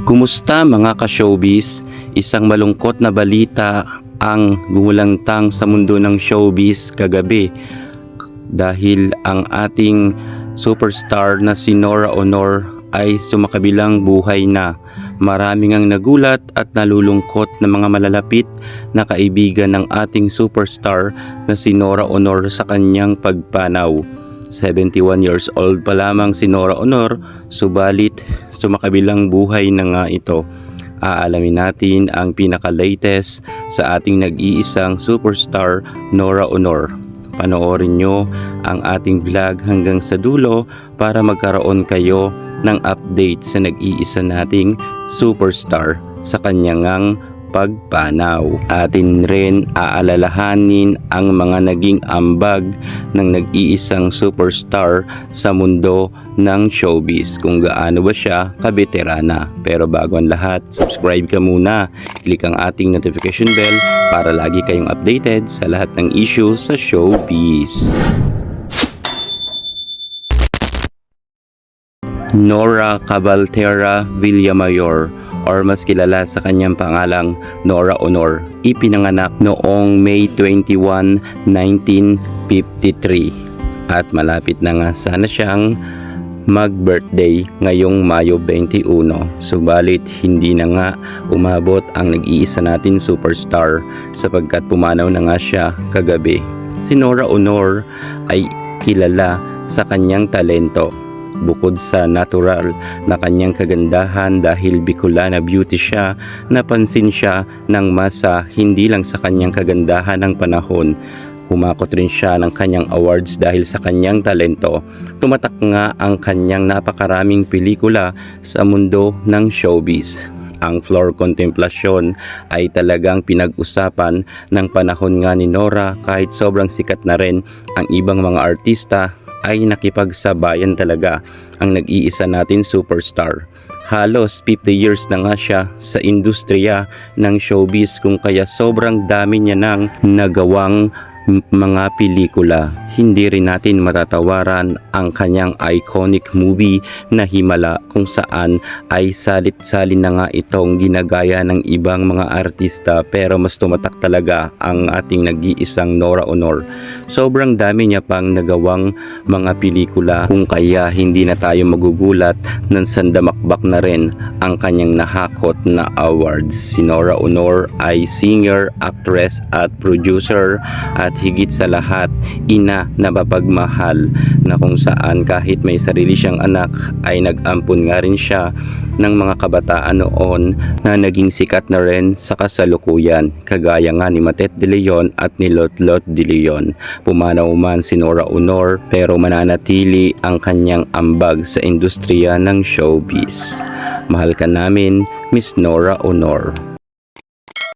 Kumusta mga ka-showbiz? Isang malungkot na balita ang gumulantang sa mundo ng showbiz kagabi dahil ang ating superstar na si Nora Aunor ay sumakabilang buhay na. Maraming ang nagulat at nalulungkot na mga malalapit na kaibigan ng ating superstar na si Nora Aunor sa kanyang pagpanaw. 71 years old pa lamang si Nora Aunor, subalit sumakabilang buhay na nga ito. Aalamin natin ang pinaka-latest sa ating nag-iisang superstar Nora Aunor. Panoorin nyo ang ating vlog hanggang sa dulo para magkaroon kayo ng update sa nag-iisa nating superstar sa kanyang pagpanaw. Atin rin aalalahanin ang mga naging ambag ng nag-iisang superstar sa mundo ng showbiz, kung gaano ba siya kabeterana. Pero bago ang lahat, subscribe ka muna, click ang ating notification bell para lagi kayong updated sa lahat ng issue sa showbiz. Nora Cabaltera Villamayor, or mas kilala sa kanyang pangalang Nora Aunor, ipinanganak noong May 21, 1953 at malapit na nga sana siyang mag-birthday ngayong Mayo 21. Subalit hindi na nga umabot ang nag-iisa natin superstar sapagkat pumanaw na nga siya kagabi. Si Nora Aunor ay kilala sa kanyang talento. Bukod sa natural na kanyang kagandahan dahil Bicolana beauty siya, napansin siya ng masa hindi lang sa kanyang kagandahan ng panahon. Humakot rin siya ng kanyang awards dahil sa kanyang talento. Tumatak nga ang kanyang napakaraming pelikula sa mundo ng showbiz. Ang floor contemplation ay talagang pinag-usapan ng panahon nga ni Nora, kahit sobrang sikat na rin ang ibang mga artista ay nakipagsabayan talaga ang nag-iisa natin superstar. Halos 50 years na nga siya sa industriya ng showbiz, kung kaya sobrang dami niya nang nagawang mga pelikula. Hindi rin natin matatawaran ang kanyang iconic movie na Himala, kung saan ay salit-salin na nga itong ginagaya ng ibang mga artista, pero mas tumatak talaga ang ating nag-iisang Nora Aunor. Sobrang dami niya pang nagawang mga pelikula, kung kaya hindi na tayo magugulat nang sandamakbak na rin ang kanyang nahakot na awards. Si Nora Aunor ay singer, actress at producer, at higit sa lahat ina na mapagmahal, na kung saan kahit may sarili siyang anak ay nag-ampon nga rin siya ng mga kabataan noon na naging sikat na rin sa kasalukuyan, kagaya nga ni Matet De Leon at ni Lotlot De Leon. Pumanaw man si Nora Aunor, pero mananatili ang kanyang ambag sa industriya ng showbiz. Mahal ka namin, Miss Nora Aunor.